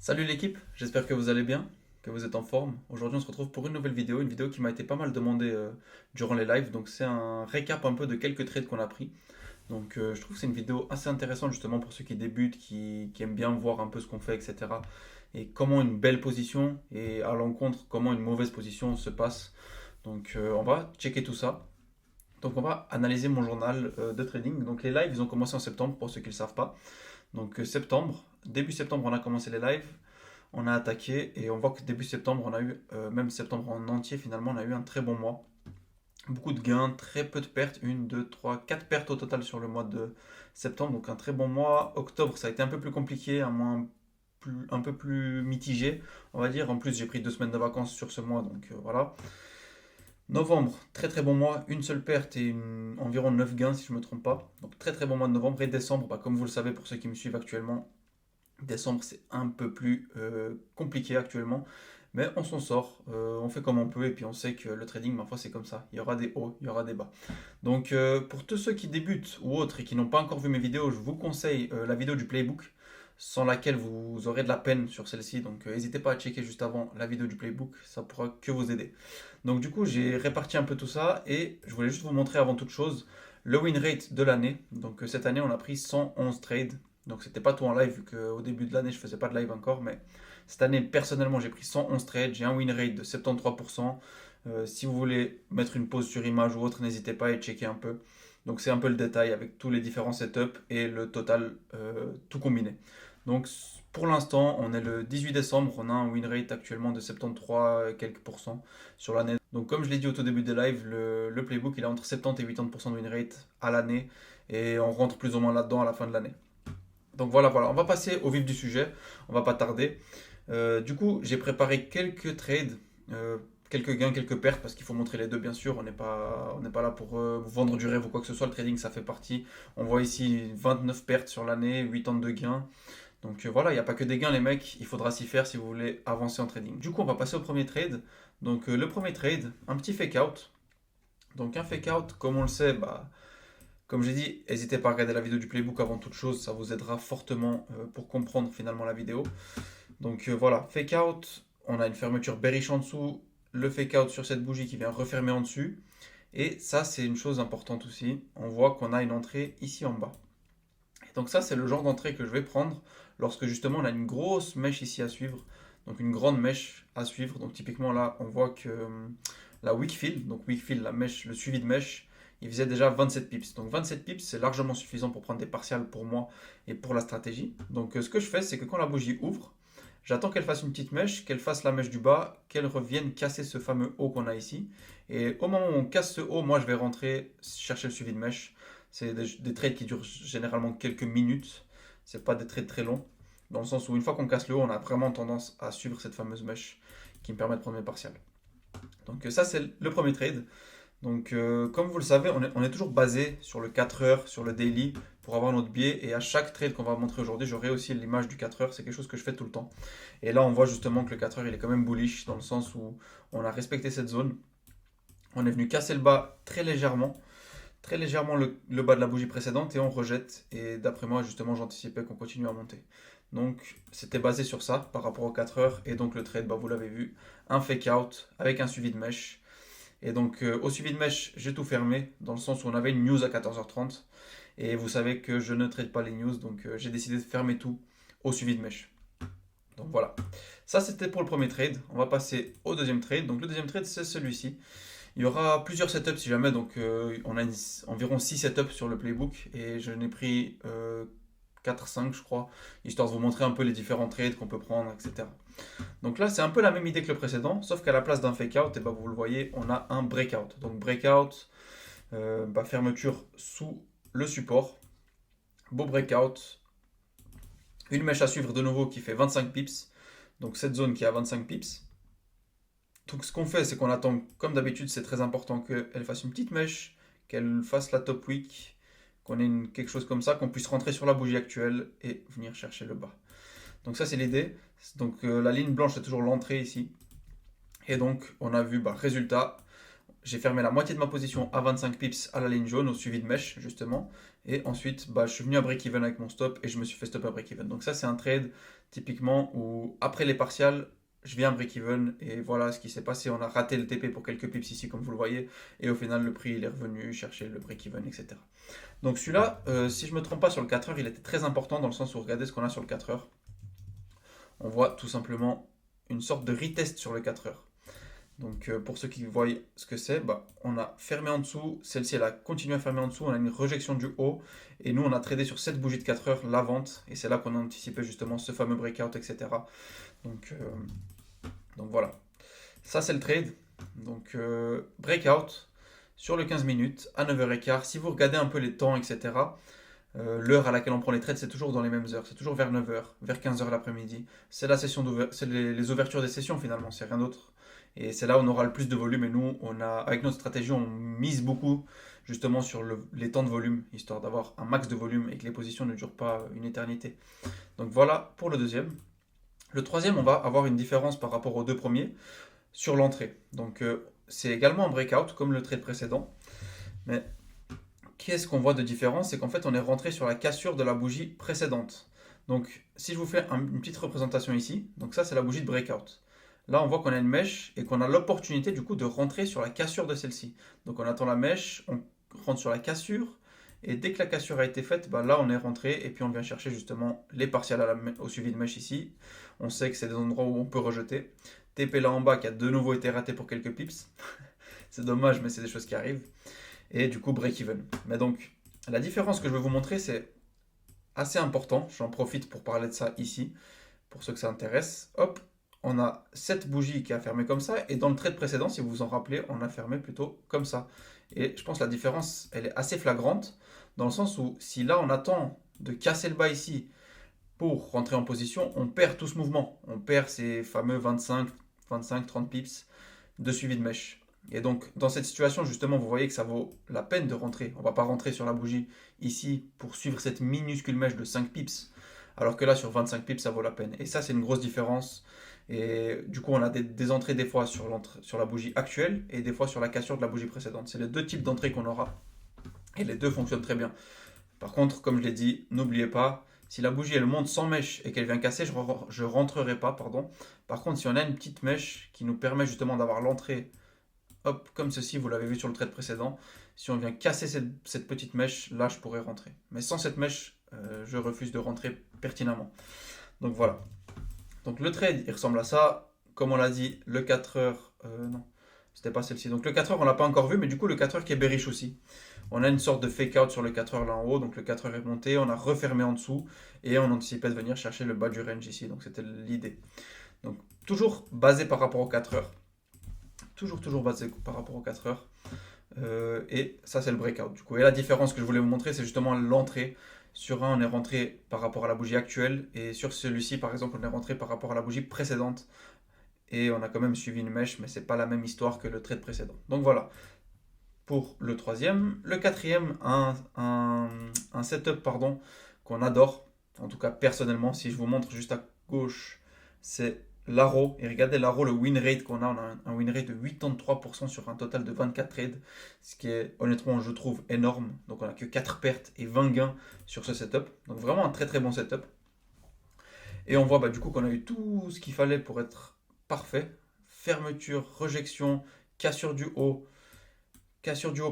Salut l'équipe, j'espère que vous allez bien, que vous êtes en forme. Aujourd'hui on se retrouve pour une vidéo qui m'a été pas mal demandée durant les lives. Donc c'est un récap un peu de quelques trades qu'on a pris. Donc je trouve que c'est une vidéo assez intéressante justement pour ceux qui débutent, qui aiment bien voir un peu ce qu'on fait, etc. Et comment une belle position et à l'encontre comment une mauvaise position se passe. Donc on va checker tout ça. Donc on va analyser mon journal de trading. Donc les lives ils ont commencé en septembre pour ceux qui ne le savent pas. Donc septembre, début septembre on a commencé les lives. On a attaqué et on voit que début septembre, on a eu, même septembre en entier, finalement, on a eu un très bon mois. Beaucoup de gains, très peu de pertes, une, 2, 3, 4 pertes au total sur le mois de septembre, donc un très bon mois. Octobre, ça a été un peu plus compliqué, un peu plus mitigé, on va dire. En plus, j'ai pris 2 semaines de vacances sur ce mois, donc voilà. Novembre, très très bon mois, une seule perte et environ 9 gains si je ne me trompe pas. Donc très très bon mois de novembre. Et décembre, bah, comme vous le savez pour ceux qui me suivent actuellement, décembre, c'est un peu plus compliqué actuellement, mais on s'en sort, on fait comme on peut, et puis on sait que le trading, parfois, c'est comme ça. Il y aura des hauts, il y aura des bas. Donc, pour tous ceux qui débutent ou autres et qui n'ont pas encore vu mes vidéos, je vous conseille la vidéo du playbook, sans laquelle vous aurez de la peine sur celle-ci. Donc, n'hésitez pas à checker juste avant la vidéo du playbook, ça pourra que vous aider. Donc, du coup, j'ai réparti un peu tout ça, et je voulais juste vous montrer avant toute chose le win rate de l'année. Donc, cette année, on a pris 111 trades. Donc c'était pas tout en live vu qu'au début de l'année je faisais pas de live encore, mais cette année personnellement j'ai pris 111 trades, j'ai un win rate de 73%. Si vous voulez mettre une pause sur image ou autre, n'hésitez pas à checker un peu. Donc c'est un peu le détail avec tous les différents setups et le total tout combiné. Donc pour l'instant on est le 18 décembre, on a un win rate actuellement de 73 et quelques pourcents sur l'année. Donc comme je l'ai dit au tout début des lives, le playbook il est entre 70 et 80% de win rate à l'année et on rentre plus ou moins là-dedans à la fin de l'année. Donc voilà, on va passer au vif du sujet, on va pas tarder. Du coup, j'ai préparé quelques trades, quelques gains, quelques pertes, parce qu'il faut montrer les deux bien sûr, on n'est pas là pour vous vendre du rêve ou quoi que ce soit, le trading ça fait partie. On voit ici 29 pertes sur l'année, 82 gains. Donc voilà, il n'y a pas que des gains les mecs, il faudra s'y faire si vous voulez avancer en trading. Du coup, on va passer au premier trade. Donc le premier trade, un petit fake out. Donc un fake out, comme on le sait, bah, comme j'ai dit, n'hésitez pas à regarder la vidéo du playbook avant toute chose, ça vous aidera fortement pour comprendre finalement la vidéo. Donc voilà, fake out, on a une fermeture bearish en dessous, le fake out sur cette bougie qui vient refermer en dessus. Et ça, c'est une chose importante aussi, on voit qu'on a une entrée ici en bas. Et donc ça, c'est le genre d'entrée que je vais prendre lorsque justement on a une grosse mèche ici à suivre. Donc une grande mèche à suivre. Donc typiquement là, on voit que la weak fill, donc weak fill, la mèche, le suivi de mèche, il faisait déjà 27 pips. Donc 27 pips, c'est largement suffisant pour prendre des partials pour moi et pour la stratégie. Donc ce que je fais, c'est que quand la bougie ouvre, j'attends qu'elle fasse une petite mèche, qu'elle fasse la mèche du bas, qu'elle revienne casser ce fameux haut qu'on a ici. Et au moment où on casse ce haut, moi je vais rentrer chercher le suivi de mèche. C'est des trades qui durent généralement quelques minutes. C'est pas des trades très longs. Dans le sens où une fois qu'on casse le haut, on a vraiment tendance à suivre cette fameuse mèche qui me permet de prendre mes partials. Donc ça c'est le premier trade. Donc comme vous le savez, on est toujours basé sur le 4 heures, sur le daily pour avoir notre biais. Et à chaque trade qu'on va montrer aujourd'hui, j'aurai aussi l'image du 4 heures. C'est quelque chose que je fais tout le temps. Et là on voit justement que le 4 heures il est quand même bullish dans le sens où on a respecté cette zone. On est venu casser le bas très légèrement le bas de la bougie précédente et on rejette. Et d'après moi, justement, j'anticipais qu'on continue à monter. Donc, c'était basé sur ça par rapport aux 4 heures. Et donc, le trade, bah, vous l'avez vu, un fake out avec un suivi de mèche. Et donc, au suivi de mèche, j'ai tout fermé dans le sens où on avait une news à 14h30. Et vous savez que je ne trade pas les news, donc j'ai décidé de fermer tout au suivi de mèche. Donc voilà. Ça, c'était pour le premier trade. On va passer au deuxième trade. Donc, le deuxième trade, c'est celui-ci. Il y aura plusieurs setups si jamais, donc on a environ 6 setups sur le playbook et je n'ai pris 4-5 je crois, histoire de vous montrer un peu les différents trades qu'on peut prendre, etc. Donc là c'est un peu la même idée que le précédent, sauf qu'à la place d'un fake out, et bah, vous le voyez, on a un breakout. Donc breakout, bah, fermeture sous le support, beau breakout, une mèche à suivre de nouveau qui fait 25 pips, donc cette zone qui a 25 pips. Donc ce qu'on fait, c'est qu'on attend, comme d'habitude, c'est très important qu'elle fasse une petite mèche, qu'elle fasse la top wick, qu'on ait quelque chose comme ça, qu'on puisse rentrer sur la bougie actuelle et venir chercher le bas. Donc ça c'est l'idée. Donc la ligne blanche c'est toujours l'entrée ici. Et donc on a vu, bah, résultat, j'ai fermé la moitié de ma position à 25 pips à la ligne jaune au suivi de mèche justement. Et ensuite, je suis venu à break-even avec mon stop et je me suis fait stop à break-even. Donc ça, c'est un trade typiquement où après les partials, je viens à break-even et voilà ce qui s'est passé. On a raté le TP pour quelques pips ici comme vous le voyez. Et au final, le prix il est revenu chercher le break-even, etc. Donc celui-là, si je ne me trompe pas sur le 4 heures, il était très important dans le sens où regardez ce qu'on a sur le 4 heures. On voit tout simplement une sorte de retest sur le 4 heures. Donc pour ceux qui voient ce que c'est, on a fermé en dessous, celle-ci elle a continué à fermer en dessous, on a une rejection du haut, et nous on a tradé sur cette bougie de 4 heures la vente, et c'est là qu'on a anticipé justement ce fameux breakout, etc. Donc, donc voilà, ça c'est le trade. Donc breakout sur le 15 minutes à 9h15, si vous regardez un peu les temps, etc., l'heure à laquelle on prend les trades, c'est toujours dans les mêmes heures. C'est toujours vers 9h, vers 15h l'après-midi. C'est la session c'est les ouvertures des sessions finalement, c'est rien d'autre. Et c'est là où on aura le plus de volume. Et nous, avec notre stratégie, on mise beaucoup justement sur les temps de volume, histoire d'avoir un max de volume et que les positions ne durent pas une éternité. Donc voilà pour le deuxième. Le troisième, on va avoir une différence par rapport aux deux premiers sur l'entrée. Donc c'est également un breakout comme le trade précédent. Mais qu'est-ce qu'on voit de différent? C'est qu'en fait, on est rentré sur la cassure de la bougie précédente. Donc, si je vous fais une petite représentation ici, donc ça, c'est la bougie de breakout. Là, on voit qu'on a une mèche et qu'on a l'opportunité du coup de rentrer sur la cassure de celle-ci. Donc, on attend la mèche, on rentre sur la cassure, et dès que la cassure a été faite, là, on est rentré et puis on vient chercher justement les partiels au suivi de mèche ici. On sait que c'est des endroits où on peut rejeter. TP là en bas qui a de nouveau été raté pour quelques pips. C'est dommage, mais c'est des choses qui arrivent. Et du coup break-even. Mais donc la différence que je vais vous montrer, c'est assez important. J'en profite pour parler de ça ici, pour ceux que ça intéresse. Hop, on a cette bougie qui a fermé comme ça, et dans le trade précédent, si vous vous en rappelez, on a fermé plutôt comme ça. Et je pense que la différence, elle est assez flagrante, dans le sens où si là on attend de casser le bas ici pour rentrer en position, on perd tout ce mouvement. On perd ces fameux 25, 30 pips de suivi de mèche. Et donc, dans cette situation, justement, vous voyez que ça vaut la peine de rentrer. On ne va pas rentrer sur la bougie ici pour suivre cette minuscule mèche de 5 pips, alors que là, sur 25 pips, ça vaut la peine. Et ça, c'est une grosse différence. Et du coup, on a des entrées des fois sur la bougie actuelle et des fois sur la cassure de la bougie précédente. C'est les deux types d'entrées qu'on aura. Et les deux fonctionnent très bien. Par contre, comme je l'ai dit, n'oubliez pas, si la bougie elle monte sans mèche et qu'elle vient casser, je ne rentrerai pas, pardon. Par contre, si on a une petite mèche qui nous permet justement d'avoir l'entrée, hop, comme ceci, vous l'avez vu sur le trade précédent, si on vient casser cette petite mèche, là je pourrais rentrer. Mais sans cette mèche, je refuse de rentrer pertinemment. Donc voilà. Donc le trade, il ressemble à ça. Comme on l'a dit, le 4 heures, non, c'était pas celle-ci. Donc le 4 heures, on l'a pas encore vu, mais du coup le 4 heures qui est bearish aussi. On a une sorte de fake out sur le 4 heures là en haut, donc le 4 heures est monté, on a refermé en dessous et on anticipait de venir chercher le bas du range ici, donc c'était l'idée. Donc toujours basé par rapport aux 4 heures. Toujours basé par rapport aux 4 heures. Et ça c'est le breakout du coup. Et la différence que je voulais vous montrer, c'est justement l'entrée. Sur un, on est rentré par rapport à la bougie actuelle, et sur celui-ci, par exemple, on est rentré par rapport à la bougie précédente. Et on a quand même suivi une mèche, mais c'est pas la même histoire que le trade précédent. Donc voilà, pour le troisième. Le quatrième, un setup pardon, qu'on adore, en tout cas personnellement. Si je vous montre juste à gauche, c'est l'ARO. Et regardez l'ARO, le win rate qu'on a. On a un win rate de 83% sur un total de 24 trades, ce qui est honnêtement, je trouve, énorme. Donc on n'a que 4 pertes et 20 gains sur ce setup. Donc vraiment un très très bon setup. Et on voit du coup qu'on a eu tout ce qu'il fallait pour être parfait. Fermeture, rejection, cassure du haut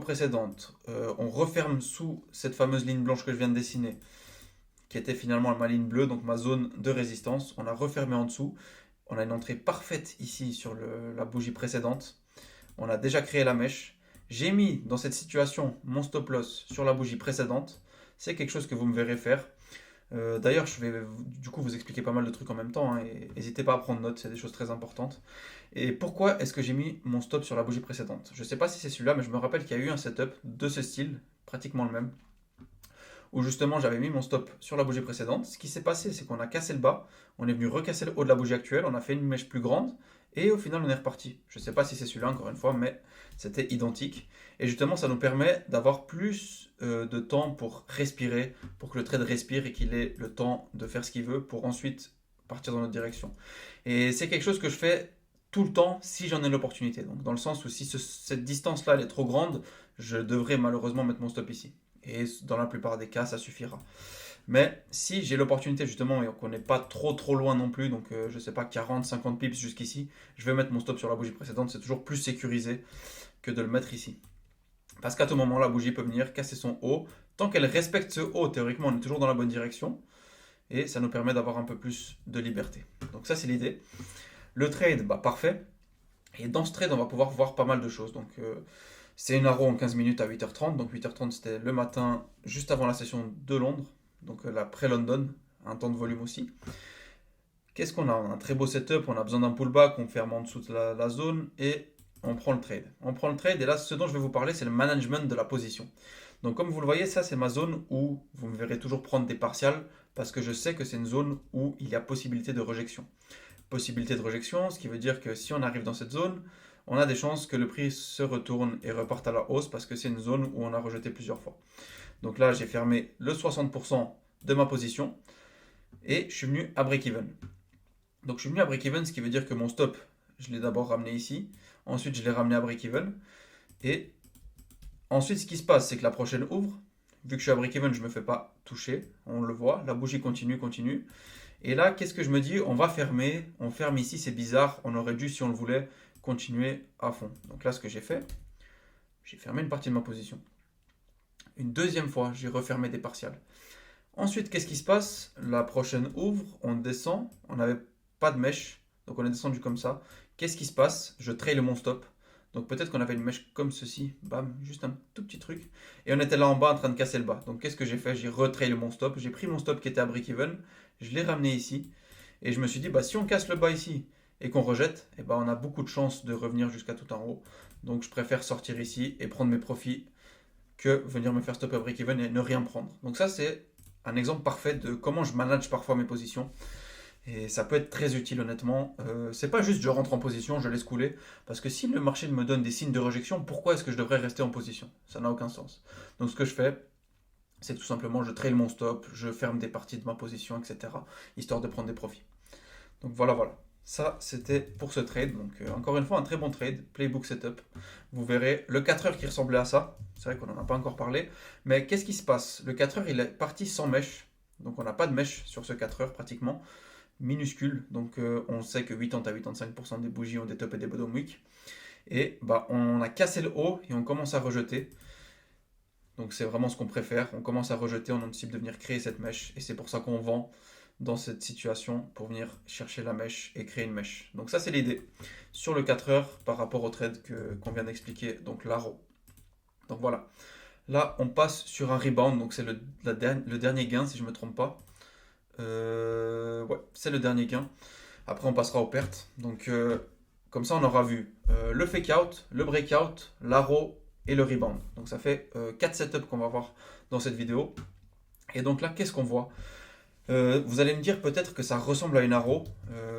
précédente. On referme sous cette fameuse ligne blanche que je viens de dessiner, qui était finalement ma ligne bleue, donc ma zone de résistance. On a refermé en dessous. On a une entrée parfaite ici sur la bougie précédente. On a déjà créé la mèche. J'ai mis dans cette situation mon stop loss sur la bougie précédente. C'est quelque chose que vous me verrez faire. D'ailleurs, je vais du coup vous expliquer pas mal de trucs en même temps, et n'hésitez pas à prendre note, c'est des choses très importantes. Et pourquoi est-ce que j'ai mis mon stop sur la bougie précédente? Je ne sais pas si c'est celui-là, mais je me rappelle qu'il y a eu un setup de ce style, pratiquement le même, où justement j'avais mis mon stop sur la bougie précédente. Ce qui s'est passé, c'est qu'on a cassé le bas, on est venu recasser le haut de la bougie actuelle, on a fait une mèche plus grande, et au final on est reparti. Je ne sais pas si c'est celui-là encore une fois, mais c'était identique. Et justement ça nous permet d'avoir plus de temps pour respirer, pour que le trade respire et qu'il ait le temps de faire ce qu'il veut pour ensuite partir dans notre direction. Et c'est quelque chose que je fais tout le temps si j'en ai l'opportunité. Donc dans le sens où si cette distance-là elle est trop grande, je devrais malheureusement mettre mon stop ici. Et dans la plupart des cas, ça suffira. Mais si j'ai l'opportunité justement et qu'on n'est pas trop loin non plus, donc je sais pas 40-50 pips jusqu'ici, je vais mettre mon stop sur la bougie précédente, c'est toujours plus sécurisé que de le mettre ici. Parce qu'à tout moment, la bougie peut venir casser son haut. Tant qu'elle respecte ce haut, théoriquement, on est toujours dans la bonne direction. Et ça nous permet d'avoir un peu plus de liberté. Donc ça, c'est l'idée. Le trade, bah, parfait. Et dans ce trade, on va pouvoir voir pas mal de choses. Donc c'est une arrow en 15 minutes à 8h30. Donc 8h30, c'était le matin, juste avant la session de Londres. Donc la pré-London, un temps de volume aussi. Qu'est-ce qu'on a? On a un très beau setup, on a besoin d'un pullback, on ferme en dessous de la zone et on prend le trade. On prend le trade et là, ce dont je vais vous parler, c'est le management de la position. Donc comme vous le voyez, ça c'est ma zone où vous me verrez toujours prendre des partials parce que je sais que c'est une zone où il y a possibilité de rejection. Possibilité de rejection, ce qui veut dire que si on arrive dans cette zone, on a des chances que le prix se retourne et reparte à la hausse parce que c'est une zone où on a rejeté plusieurs fois. Donc là, j'ai fermé le 60% de ma position et je suis venu à break-even. Donc je suis venu à break-even, ce qui veut dire que mon stop, je l'ai d'abord ramené ici. Ensuite, je l'ai ramené à break-even. Et ensuite, ce qui se passe, c'est que la prochaine ouvre. Vu que je suis à break-even, je ne me fais pas toucher. On le voit, la bougie continue. Et là, qu'est-ce que je me dis? On va fermer. On ferme ici, c'est bizarre. On aurait dû, si on le voulait, continuer à fond. Donc là, ce que j'ai fait, j'ai fermé une partie de ma position. Une deuxième fois, j'ai refermé des partials. Ensuite, qu'est-ce qui se passe? La prochaine ouvre, on descend. On n'avait pas de mèche. Donc on est descendu comme ça. Qu'est-ce qui se passe? Je trail mon stop. Donc peut-être qu'on avait une mèche comme ceci. Bam, juste un tout petit truc. Et on était là en bas en train de casser le bas. Donc qu'est-ce que j'ai fait? J'ai retrail mon stop. J'ai pris mon stop qui était à break-even. Je l'ai ramené ici. Et je me suis dit, bah, si on casse le bas ici et qu'on rejette, eh ben, on a beaucoup de chances de revenir jusqu'à tout en haut. Donc je préfère sortir ici et prendre mes profits que venir me faire stop à break-even et ne rien prendre. Donc ça, c'est un exemple parfait de comment je manage parfois mes positions. Et ça peut être très utile honnêtement. C'est pas juste je rentre en position, je laisse couler. Parce que si le marché me donne des signes de rejection, pourquoi est-ce que je devrais rester en position? Ça n'a aucun sens. Donc ce que je fais, c'est tout simplement je trail mon stop, je ferme des parties de ma position, etc. Histoire de prendre des profits. Donc voilà. Ça, c'était pour ce trade. Donc encore une fois, un très bon trade, playbook setup. Vous verrez le 4 heures qui ressemblait à ça. C'est vrai qu'on n'en a pas encore parlé. Mais qu'est-ce qui se passe? Le 4 heures, il est parti sans mèche. Donc on n'a pas de mèche sur ce 4 heures pratiquement. Minuscule. Donc on sait que 80 à 85% des bougies ont des top et des bottom wick. Et bah, on a cassé le haut et on commence à rejeter. Donc c'est vraiment ce qu'on préfère. On commence à rejeter, on anticipe de venir créer cette mèche. Et c'est pour ça qu'on vend dans cette situation pour venir chercher la mèche et créer une mèche. Donc ça c'est l'idée sur le 4 heures par rapport au trade qu'on vient d'expliquer, donc l'arrow. Donc voilà. Là on passe sur un rebound, donc c'est le dernier gain si je ne me trompe pas. Ouais, c'est le dernier gain. Après on passera aux pertes. Donc comme ça on aura vu le fake out, le breakout, l'arrow et le rebound. Donc ça fait 4 setups qu'on va voir dans cette vidéo. Et donc là qu'est-ce qu'on voit? Vous allez me dire peut-être que ça ressemble à une arrow.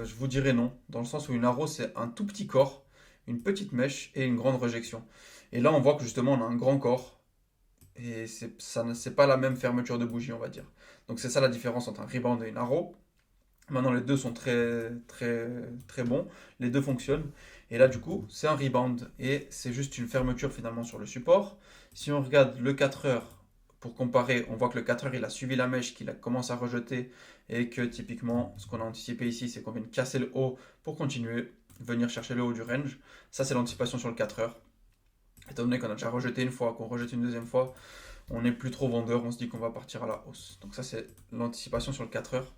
Je vous dirai non, dans le sens où une arrow c'est un tout petit corps, une petite mèche et une grande rejection. Et là on voit que justement on a un grand corps et c'est pas la même fermeture de bougie on va dire. Donc c'est ça la différence entre un rebound et une arrow. Maintenant les deux sont très bons, les deux fonctionnent. Et là du coup c'est un rebound et c'est juste une fermeture finalement sur le support. Si on regarde le 4 heures, pour comparer, on voit que le 4 heures il a suivi la mèche qu'il commence à rejeter et que typiquement ce qu'on a anticipé ici c'est qu'on vient de casser le haut pour continuer, venir chercher le haut du range. Ça c'est l'anticipation sur le 4 heures. Étant donné qu'on a déjà rejeté une fois, qu'on rejette une deuxième fois, on n'est plus trop vendeur, on se dit qu'on va partir à la hausse. Donc ça c'est l'anticipation sur le 4 heures.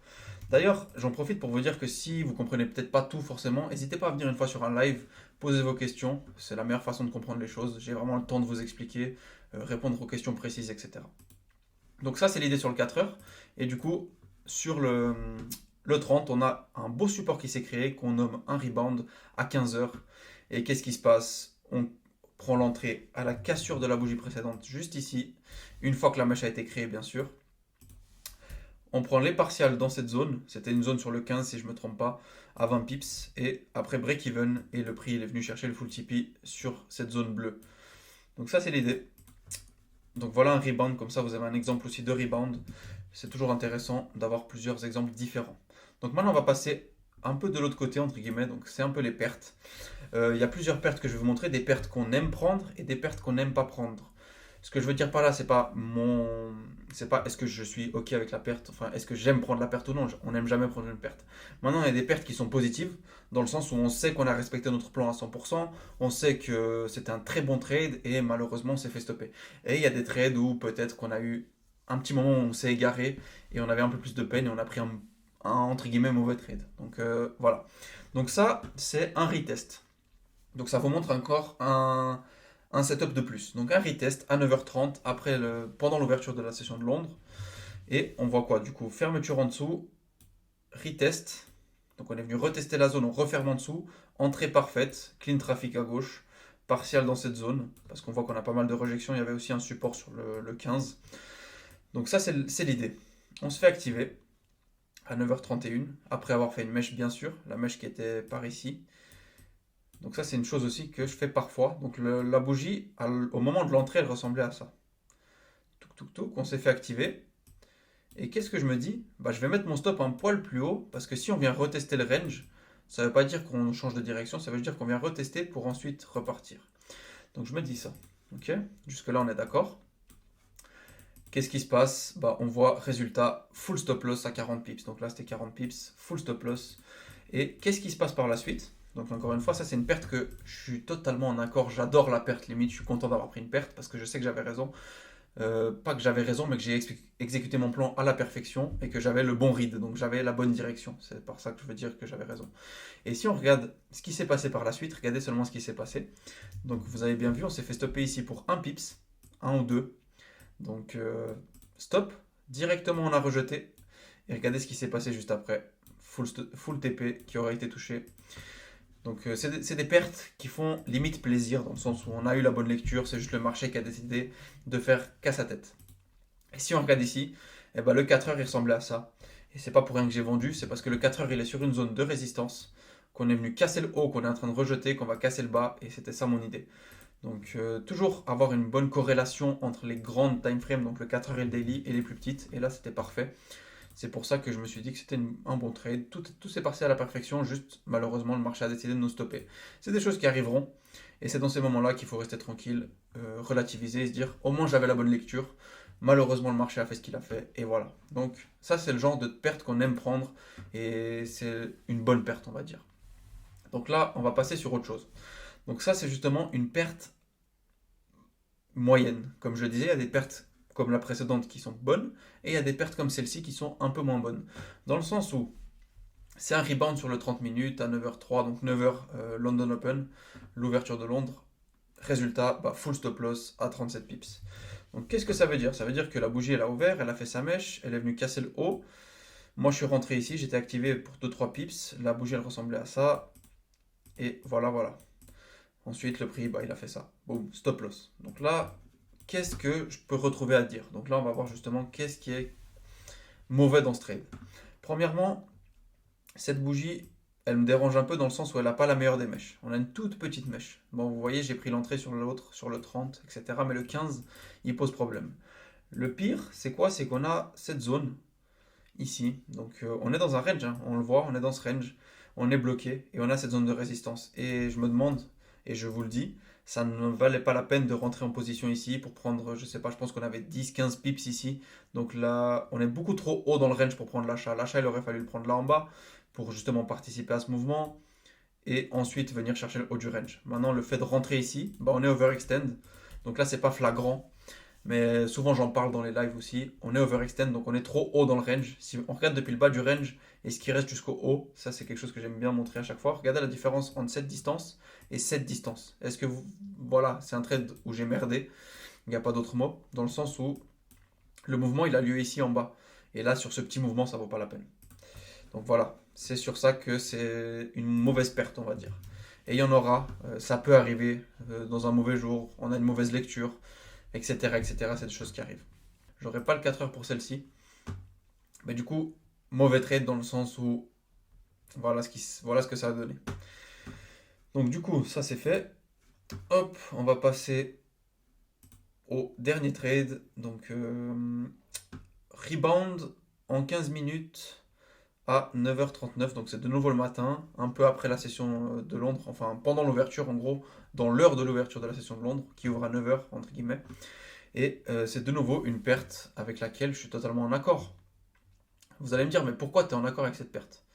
D'ailleurs, j'en profite pour vous dire que si vous comprenez peut-être pas tout forcément, n'hésitez pas à venir une fois sur un live, poser vos questions, c'est la meilleure façon de comprendre les choses. J'ai vraiment le temps de vous expliquer, répondre aux questions précises, etc. Donc ça c'est l'idée sur le 4 heures. Et du coup, sur le 30, on a un beau support qui s'est créé, qu'on nomme un rebound à 15 heures. Et qu'est-ce qui se passe? On prend l'entrée à la cassure de la bougie précédente, juste ici, une fois que la mèche a été créée bien sûr. On prend les partials dans cette zone, c'était une zone sur le 15 si je ne me trompe pas, à 20 pips, et après break-even, et le prix il est venu chercher le full TP sur cette zone bleue. Donc ça c'est l'idée. Donc voilà un rebound, comme ça vous avez un exemple aussi de rebound. C'est toujours intéressant d'avoir plusieurs exemples différents. Donc maintenant on va passer un peu de l'autre côté, entre guillemets, donc c'est un peu les pertes. Il y a plusieurs pertes que je vais vous montrer, des pertes qu'on aime prendre et des pertes qu'on n'aime pas prendre. Ce que je veux dire par là, c'est pas est-ce que je suis ok avec la perte, enfin est-ce que j'aime prendre la perte ou non, on n'aime jamais prendre une perte. Maintenant, il y a des pertes qui sont positives, dans le sens où on sait qu'on a respecté notre plan à 100%, on sait que c'était un très bon trade et malheureusement on s'est fait stopper. Et il y a des trades où peut-être qu'on a eu un petit moment où on s'est égaré et on avait un peu plus de peine et on a pris un entre guillemets mauvais trade. Donc voilà. Donc ça, c'est un retest. Donc ça vous montre encore un setup de plus. Donc un retest à 9h30 pendant l'ouverture de la session de Londres. Et on voit quoi du coup? Fermeture en dessous, retest. Donc on est venu retester la zone, on referme en dessous. Entrée parfaite, clean traffic à gauche, partial dans cette zone. Parce qu'on voit qu'on a pas mal de rejections, il y avait aussi un support sur le 15. Donc ça c'est l'idée. On se fait activer à 9h31, après avoir fait une mèche bien sûr, la mèche qui était par ici. Donc ça c'est une chose aussi que je fais parfois. Donc la bougie, au moment de l'entrée, elle ressemblait à ça. Touc touc touc, on s'est fait activer. Et qu'est-ce que je me dis? Bah, je vais mettre mon stop un poil plus haut, parce que si on vient retester le range, ça ne veut pas dire qu'on change de direction, ça veut dire qu'on vient retester pour ensuite repartir. Donc je me dis ça. Ok? Jusque là on est d'accord. Qu'est-ce qui se passe? Bah, on voit résultat full stop loss à 40 pips. Donc là c'était 40 pips, full stop loss. Et qu'est-ce qui se passe par la suite? Donc encore une fois, ça c'est une perte que je suis totalement en accord. J'adore la perte limite. Je suis content d'avoir pris une perte parce que je sais que j'avais raison. Pas que j'avais raison, mais que j'ai exécuté mon plan à la perfection et que j'avais le bon read. Donc j'avais la bonne direction. C'est par ça que je veux dire que j'avais raison. Et si on regarde ce qui s'est passé par la suite, regardez seulement ce qui s'est passé. Donc vous avez bien vu, on s'est fait stopper ici pour 1 pips, 1 ou 2. Donc stop. Directement on a rejeté. Et regardez ce qui s'est passé juste après. Full TP qui aurait été touché. Donc c'est des pertes qui font limite plaisir dans le sens où on a eu la bonne lecture, c'est juste le marché qui a décidé de faire qu'à sa tête. Et si on regarde ici, eh ben, le 4 heures il ressemblait à ça. Et c'est pas pour rien que j'ai vendu, c'est parce que le 4 heures il est sur une zone de résistance, qu'on est venu casser le haut, qu'on est en train de rejeter, qu'on va casser le bas, et c'était ça mon idée. Donc toujours avoir une bonne corrélation entre les grandes time frames, donc le 4 heures et le daily, et les plus petites, et là c'était parfait. C'est pour ça que je me suis dit que c'était un bon trade. Tout s'est passé à la perfection, juste malheureusement le marché a décidé de nous stopper. C'est des choses qui arriveront, et c'est dans ces moments-là qu'il faut rester tranquille, relativiser et se dire au moins j'avais la bonne lecture. Malheureusement le marché a fait ce qu'il a fait, et voilà. Donc ça c'est le genre de perte qu'on aime prendre, et c'est une bonne perte on va dire. Donc là on va passer sur autre chose. Donc ça c'est justement une perte moyenne. Comme je le disais, il y a des pertes comme la précédente qui sont bonnes, et il y a des pertes comme celle-ci qui sont un peu moins bonnes. Dans le sens où c'est un rebound sur le 30 minutes à 9h03, donc 9h London Open, l'ouverture de Londres. Résultat, bah, full stop loss à 37 pips. Donc qu'est-ce que ça veut dire? Ça veut dire que la bougie elle a ouvert, elle a fait sa mèche, elle est venue casser le haut. Moi je suis rentré ici, j'étais activé pour 2-3 pips, la bougie elle ressemblait à ça, et voilà. Ensuite le prix, bah, il a fait ça. Boum, stop loss. Donc là, qu'est-ce que je peux retrouver à dire? Donc là, on va voir justement qu'est-ce qui est mauvais dans ce trade. Premièrement, cette bougie, elle me dérange un peu dans le sens où elle n'a pas la meilleure des mèches. On a une toute petite mèche. Bon, vous voyez, j'ai pris l'entrée sur l'autre, sur le 30, etc. Mais le 15, il pose problème. Le pire, c'est quoi? C'est qu'on a cette zone ici. Donc on est dans un range, hein. On le voit, on est dans ce range. On est bloqué et on a cette zone de résistance. Et je me demande, et je vous le dis, ça ne valait pas la peine de rentrer en position ici pour prendre, je sais pas, je pense qu'on avait 10-15 pips ici. Donc là, on est beaucoup trop haut dans le range pour prendre l'achat. L'achat, il aurait fallu le prendre là en bas pour justement participer à ce mouvement et ensuite venir chercher le haut du range. Maintenant, le fait de rentrer ici, bah, on est overextend. Donc là, c'est pas flagrant. Mais souvent j'en parle dans les lives aussi. On est overextend, donc on est trop haut dans le range. Si on regarde depuis le bas du range et ce qui reste jusqu'au haut, ça c'est quelque chose que j'aime bien montrer à chaque fois. Regardez la différence entre cette distance et cette distance. Est-ce que vous... Voilà, c'est un trade où j'ai merdé. Il n'y a pas d'autre mot. Dans le sens où le mouvement il a lieu ici en bas. Et là sur ce petit mouvement ça vaut pas la peine. Donc voilà, c'est sur ça que c'est une mauvaise perte on va dire. Et il y en aura, ça peut arriver dans un mauvais jour, on a une mauvaise lecture, etc. etc. C'est des choses qui arrivent. J'aurais pas le 4 heures pour celle-ci. Mais du coup, mauvais trade dans le sens où voilà ce que ça a donné. Donc du coup, ça c'est fait. Hop, on va passer au dernier trade. Donc rebound en 15 minutes à 9h39, donc c'est de nouveau le matin, un peu après la session de Londres, enfin pendant l'ouverture en gros, dans l'heure de l'ouverture de la session de Londres, qui ouvre à 9h entre guillemets. Et c'est de nouveau une perte avec laquelle je suis totalement en accord. Vous allez me dire, mais pourquoi tu es en accord avec cette perte?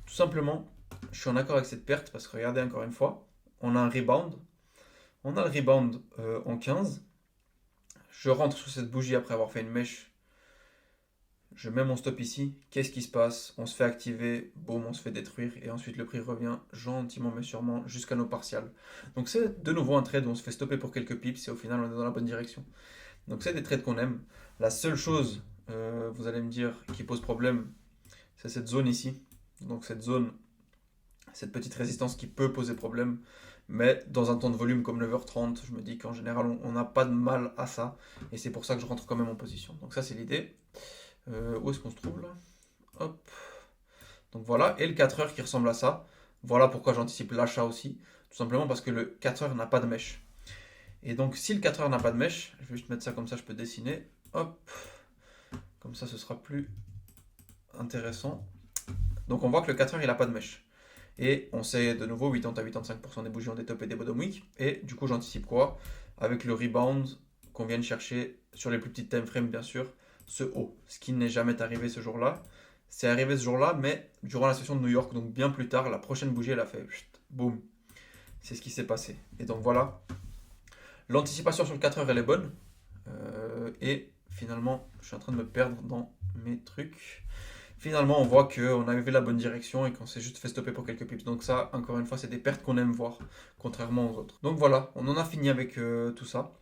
Tout simplement, je suis en accord avec cette perte parce que regardez encore une fois, on a un rebound. On a le rebound en 15. Je rentre sur cette bougie après avoir fait une mèche. Je mets mon stop ici. Qu'est-ce qui se passe? On se fait activer, boum, on se fait détruire. Et ensuite, le prix revient gentiment mais sûrement jusqu'à nos partials. Donc, c'est de nouveau un trade où on se fait stopper pour quelques pips et au final, on est dans la bonne direction. Donc, c'est des trades qu'on aime. La seule chose, vous allez me dire, qui pose problème, c'est cette zone ici. Donc, cette zone, cette petite résistance qui peut poser problème. Mais dans un temps de volume comme 9h30, je me dis qu'en général, on n'a pas de mal à ça. Et c'est pour ça que je rentre quand même en position. Donc, ça, c'est l'idée. Où est-ce qu'on se trouve là? Hop. Donc voilà, et le 4 heures qui ressemble à ça. Voilà pourquoi j'anticipe l'achat aussi. Tout simplement parce que le 4 heures n'a pas de mèche. Et donc si le 4 heures n'a pas de mèche, je vais juste mettre ça comme ça, je peux dessiner. Hop. Comme ça, ce sera plus intéressant. Donc on voit que le 4 heures, il n'a pas de mèche. Et on sait de nouveau 80 à 85% des bougies ont des top et des bottom week. Et du coup, j'anticipe quoi? Avec le rebound qu'on vient de chercher sur les plus petites time frames, bien sûr, ce haut. Ce qui n'est jamais arrivé ce jour-là. C'est arrivé ce jour-là, mais durant la session de New York, donc bien plus tard, la prochaine bougie, elle a fait boum. C'est ce qui s'est passé. Et donc voilà, l'anticipation sur le 4 heures, elle est bonne. Et finalement, je suis en train de me perdre dans mes trucs. Finalement, on voit qu'on avait fait la bonne direction et qu'on s'est juste fait stopper pour quelques pips. Donc ça, encore une fois, c'est des pertes qu'on aime voir, contrairement aux autres. Donc voilà, on en a fini avec tout ça.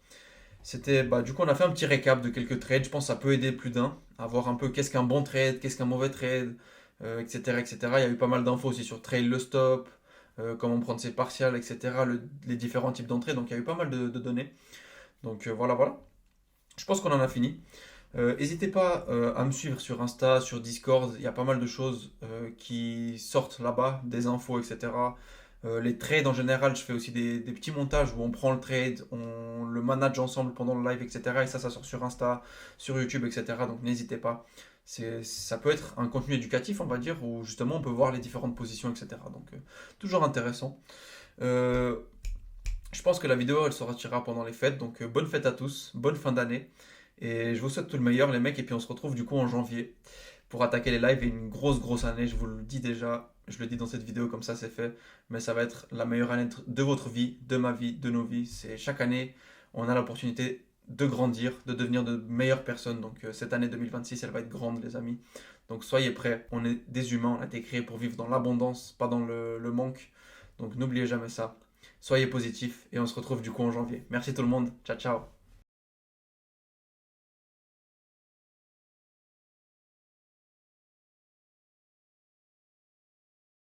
C'était, du coup, on a fait un petit récap de quelques trades. Je pense que ça peut aider plus d'un à voir un peu qu'est-ce qu'un bon trade, qu'est-ce qu'un mauvais trade, etc., etc. Il y a eu pas mal d'infos aussi sur trail le stop, comment prendre ses partials, etc., les différents types d'entrées. Donc il y a eu pas mal de données. Donc voilà, voilà. Je pense qu'on en a fini. N'hésitez pas à me suivre sur Insta, sur Discord. Il y a pas mal de choses qui sortent là-bas, des infos, etc. Les trades en général, je fais aussi des petits montages où on prend le trade, on le manage ensemble pendant le live, etc. Et ça sort sur Insta, sur YouTube, etc. Donc n'hésitez pas. Ça peut être un contenu éducatif, on va dire, où justement on peut voir les différentes positions, etc. Donc toujours intéressant. Euh, je pense que la vidéo elle sortira pendant les fêtes. Donc bonne fête à tous, bonne fin d'année. Et je vous souhaite tout le meilleur, les mecs. Et puis on se retrouve du coup en janvier pour attaquer les lives et une grosse année. Je vous le dis déjà, je le dis dans cette vidéo comme ça c'est fait. Mais ça va être la meilleure année de votre vie, de ma vie, de nos vies. C'est chaque année, on a l'opportunité de grandir, de devenir de meilleures personnes. Donc cette année 2026, elle va être grande, les amis. Donc soyez prêts. On est des humains, on a été créés pour vivre dans l'abondance, pas dans le manque. Donc n'oubliez jamais ça. Soyez positifs et on se retrouve du coup en janvier. Merci tout le monde. Ciao, ciao.